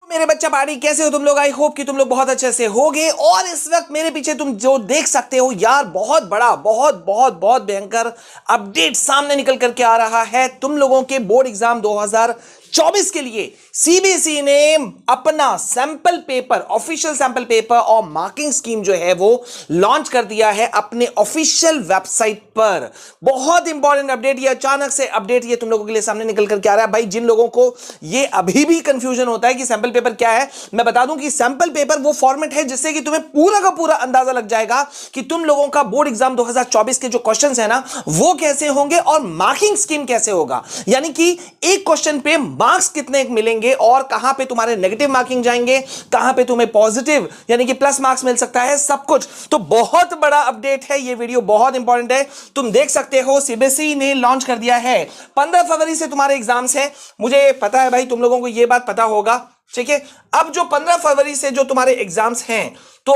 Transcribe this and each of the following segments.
मेरे बच्चा पार्टी कैसे हो तुम लोग। आई होप कि तुम लोग बहुत अच्छे से होगे। और इस वक्त मेरे पीछे तुम जो देख सकते हो यार, बहुत बड़ा बहुत बहुत बहुत भयंकर अपडेट सामने निकल करके आ रहा है तुम लोगों के बोर्ड एग्जाम 2024 के लिए। सीबीएसई ने अपना sample paper, official sample paper और मार्किंग स्कीम जो है वो लॉन्च कर दिया है अपने ऑफिशियल वेबसाइट पर। बहुत इंपॉर्टेंट अपडेट, ये अचानक से अपडेट ये तुम लोगों के लिए सामने निकल करके आ रहा है। भाई जिन लोगों को ये अभी भी कंफ्यूजन होता है कि सैंपल पेपर क्या है, मैं बता दूं कि सैंपल पेपर वो फॉर्मेट है जिससे कि तुम्हें पूरा का पूरा अंदाजा लग जाएगा कि तुम लोगों का बोर्ड एग्जाम 2024 के जो क्वेश्चंस है ना वो कैसे होंगे और मार्किंग स्कीम कैसे होगा। यानी कि एक क्वेश्चन पे मार्क्स कितने मिलेंगे और कहां पे तुम्हारे नेगेटिव मार्किंग जाएंगे, कहां पे तुम्हें पॉजिटिव यानी कि प्लस मार्क्स मिल सकता है, सब कुछ। तो बहुत बड़ा अपडेट है, ये वीडियो बहुत इंपॉर्टेंट है। तुम देख सकते हो सीबीएसई ने लॉन्च कर दिया है 15 फरवरी से तुम्हारे एग्जाम्स हैं। मुझे पता है भाई तुम लोगों को यह बात पता होगा, ठीक है। अब जो 15 फरवरी से जो तुम्हारे एग्जाम्स हैं, तो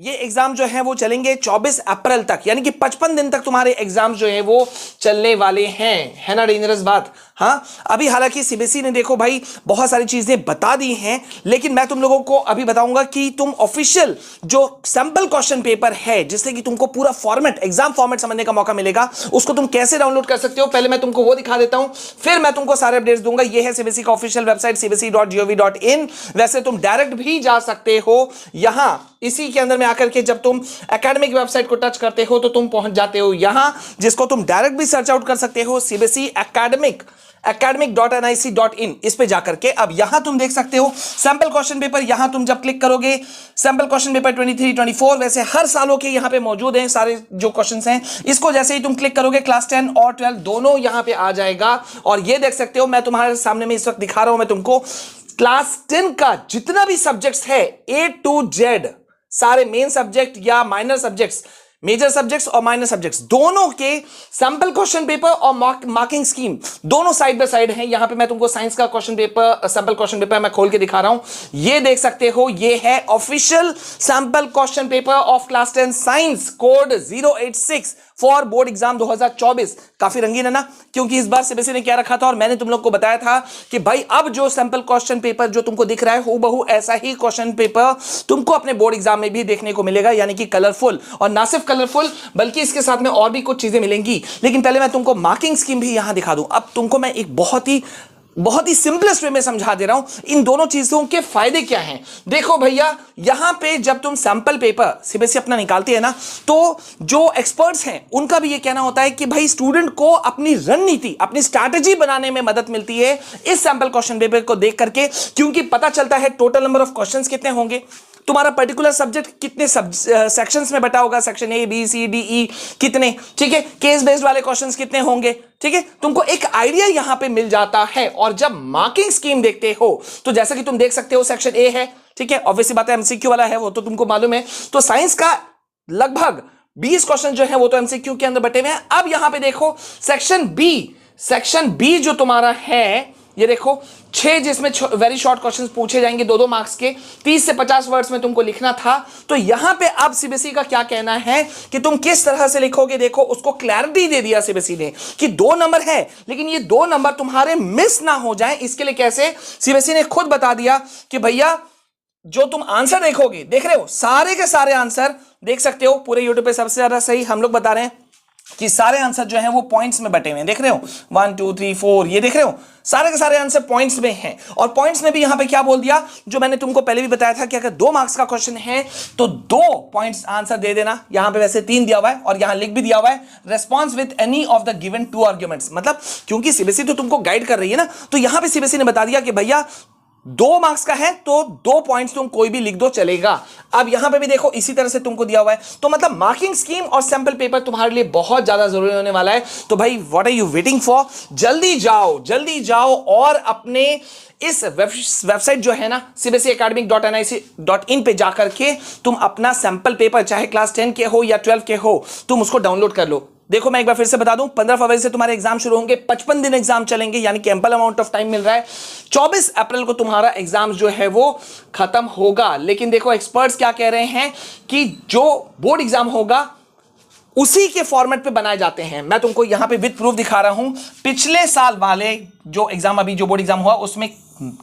ये एग्जाम जो है वो चलेंगे 24 अप्रैल तक, यानी कि 55 दिन तक तुम्हारे एग्जाम जो है वो चलने वाले हैं। है ना डेंजरस बात। हाँ, अभी हालांकि सीबीएसई ने देखो भाई बहुत सारी चीजें बता दी हैं, लेकिन मैं तुम लोगों को अभी बताऊंगा कि तुम ऑफिशियल जो सैंपल क्वेश्चन पेपर है जिससे कि तुमको पूरा फॉर्मेट, एग्जाम फॉर्मेट समझने का मौका मिलेगा, उसको तुम कैसे डाउनलोड कर सकते हो। पहले मैं तुमको वो दिखा देता हूं, फिर मैं तुमको सारे अपडेट्स दूंगा। ये है सीबीएसई का ऑफिशियल वेबसाइट cbse.gov.in। वैसे तुम डायरेक्ट भी जा सकते हो यहां, इसी के अंदर में आकर के जब तुम एकेडमिक वेबसाइट को टच करते हो तो तुम पहुंच जाते हो यहां, जिसको तुम डायरेक्ट भी सर्च आउट कर सकते हो, सीबीएसई academic.nic.in। इस पे जाकर के अब यहां तुम देख सकते हो सैंपल क्वेश्चन पेपर। यहां तुम जब क्लिक करोगे सैंपल क्वेश्चन पेपर 23-24 वैसे हर सालों के यहां पे मौजूद हैं सारे जो क्वेश्चंस हैं। इसको जैसे ही तुम क्लिक करोगे क्लास 10 और 12 दोनों यहां पे आ जाएगा। और ये देख सकते हो मैं तुम्हारे सामने में इस वक्त दिखा रहा हूं मैं तुमको क्लास 10 का जितना भी सब्जेक्ट्स है A to Z, सारे मेन सब्जेक्ट या माइनर सब्जेक्ट्स, मेजर सब्जेक्ट्स और माइनर सब्जेक्ट्स दोनों के सैंपल क्वेश्चन पेपर और मार्किंग स्कीम दोनों साइड बाय साइड हैं। यहां पे मैं तुमको साइंस का question paper, sample question paper मैं खोल के दिखा रहा हूं। ये देख सकते हो, ये है official sample question paper of class 10 science, code 086 for board exam 2024। काफी रंगीन है ना, क्योंकि इस बार सीबीएसई ने क्या रखा था और मैंने तुम लोग को बताया था कि भाई अब जो सैंपल क्वेश्चन पेपर जो तुमको दिख रहा है हूबहू ऐसा ही क्वेश्चन पेपर तुमको अपने बोर्ड एग्जाम में भी देखने को मिलेगा, यानी कि कलरफुल। और ना सिर्फ कलरफुल बल्कि इसके साथ में और भी कुछ चीजें मिलेंगी। लेकिन पहले मैं तुमको मार्किंग स्कीम भी यहां दिखा दूं। अब तुमको मैं एक बहुत ही सिंपलेस्ट वे में समझा दे रहा हूं इन दोनों चीजों के फायदे क्या हैं। देखो भैया, यहां पे जब तुम सैंपल पेपर सीबीएसई अपना निकालती है ना, तो जो एक्सपर्ट्स हैं उनका भी ये कहना होता है कि भाई स्टूडेंट को अपनी रणनीति, अपनी स्ट्रैटेजी बनाने में मदद मिलती है इस सैंपल क्वेश्चन पेपर को देख करके, क्योंकि पता चलता है टोटल नंबर ऑफ क्वेश्चंस कितने होंगे, तुम्हारा पर्टिकुलर सब्जेक्ट कितने सेक्शंस में बटा होगा, section A B C D E कितने, ठीक है, केस बेस्ड वाले क्वेश्चंस कितने होंगे, ठीक है, तुमको एक आइडिया यहां पे मिल जाता है। और जब मार्किंग स्कीम देखते हो तो जैसा कि तुम देख सकते हो सेक्शन ए है, ठीक है, ऑब्वियसली बात है एमसीक्यू वाला है, वो तो तुमको मालूम है। तो साइंस का लगभग 20 क्वेश्चन जो है वो तो एमसीक्यू के अंदर बटे हुए हैं। अब यहां पे देखो सेक्शन बी जो तुम्हारा है, ये देखो 6 जिसमें वेरी शॉर्ट क्वेश्चंस पूछे जाएंगे 2-2 मार्क्स के, 30 से 50 वर्ड्स में तुमको लिखना था। तो यहां पे अब सीबीएसई का क्या कहना है कि तुम किस तरह से लिखोगे। देखो उसको क्लैरिटी दे दिया सीबीएसई ने कि 2 नंबर है, लेकिन ये 2 नंबर तुम्हारे मिस ना हो जाए, इसके लिए कैसे सीबीएसई ने खुद बता दिया कि भैया जो तुम आंसर देखोगे, देख रहे हो सारे के सारे आंसर देख सकते हो, पूरे यूट्यूब पे सबसे ज्यादा सही हम लोग बता रहे हैं कि सारे आंसर जो हैं वो पॉइंट्स में बटे हुए हैं। देख रहे हो 1 2 3 4, ये देख रहे हो सारे के सारे आंसर पॉइंट्स में हैं। और पॉइंट्स ने भी यहां पे क्या बोल दिया, जो मैंने तुमको पहले भी बताया था कि अगर 2 मार्क्स का क्वेश्चन है तो 2 पॉइंट्स आंसर दे देना। यहां पे वैसे 3 दिया हुआ है और यहां लिख भी दिया हुआ है response with any of the given 2 arguments. मतलब क्योंकि सीबीएसई तो तुमको गाइड कर रही है ना, तो यहां पे सीबीएसई ने बता दिया कि भैया 2 मार्क्स का है तो 2 पॉइंट्स तुम कोई भी लिख दो चलेगा। अब यहां पे भी देखो इसी तरह से तुमको दिया हुआ है। तो मतलब मार्किंग स्कीम और सैंपल पेपर तुम्हारे लिए बहुत ज्यादा जरूरी होने वाला है। तो भाई what are you waiting for, जल्दी जाओ और अपने इस वेबसाइट जो है ना cbseacademic.nic.in पे जाकर के तुम अपना सैंपल पेपर चाहे क्लास 10 के हो या 12 के हो, तुम उसको डाउनलोड कर लो। देखो मैं एक बार फिर से बता दूं, 15 फरवरी से तुम्हारे एग्जाम शुरू होंगे, 55 दिन एग्जाम चलेंगे, यानी कि एम्पल अमाउंट ऑफ टाइम मिल रहा है। 24 अप्रैल को तुम्हारा एग्जाम जो है वो खत्म होगा। लेकिन देखो एक्सपर्ट्स क्या कह रहे हैं कि जो बोर्ड एग्जाम होगा उसी के फॉर्मेट पे बनाए जाते हैं। मैं तुमको यहां पे विद प्रूफ दिखा रहा हूं, पिछले साल वाले जो एग्जाम अभी जो बोर्ड एग्जाम हुआ उसमें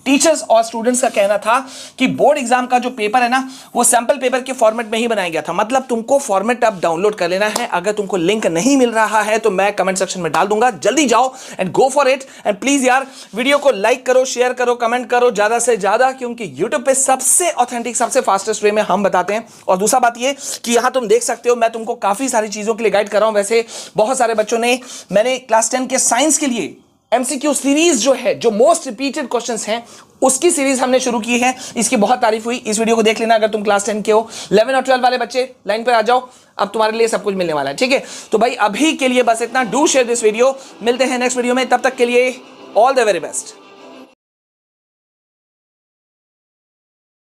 टीचर्स और स्टूडेंट्स का कहना था कि बोर्ड एग्जाम का जो पेपर है ना वो सैंपल पेपर के फॉर्मेट में ही बनाया गया था। मतलब तुमको फॉर्मेट अब डाउनलोड कर लेना है। अगर तुमको लिंक नहीं मिल रहा है तो मैं कमेंट सेक्शन में डाल दूंगा, जल्दी जाओ and go for it. And please यार वीडियो को लाइक करो, शेयर करो, कमेंट करो ज्यादा से ज्यादा, क्योंकि यूट्यूब पे सबसे ऑथेंटिक सबसे फास्टेस्ट वे में हम बताते हैं। और दूसरा बात ये कि यहां तुम देख सकते हो मैं तुमको काफी सारी चीजों के लिए गाइड कर रहा हूं। वैसे बहुत सारे बच्चों ने, मैंने क्लास 10 के साइंस के लिए एमसीक्यू सीरीज जो है, जो मोस्ट रिपीटेड क्वेश्चंस हैं, उसकी सीरीज हमने शुरू की है। इसकी बहुत तारीफ हुई, इस वीडियो को देख लेना अगर तुम क्लास 10 के हो। 11 और 12 वाले बच्चे लाइन पर आ जाओ, अब तुम्हारे लिए सब कुछ मिलने वाला है, ठीक है। तो भाई अभी के लिए बस इतना। डू शेयर दिस वीडियो, मिलते हैं नेक्स्ट वीडियो में, तब तक के लिए ऑल द वेरी बेस्ट।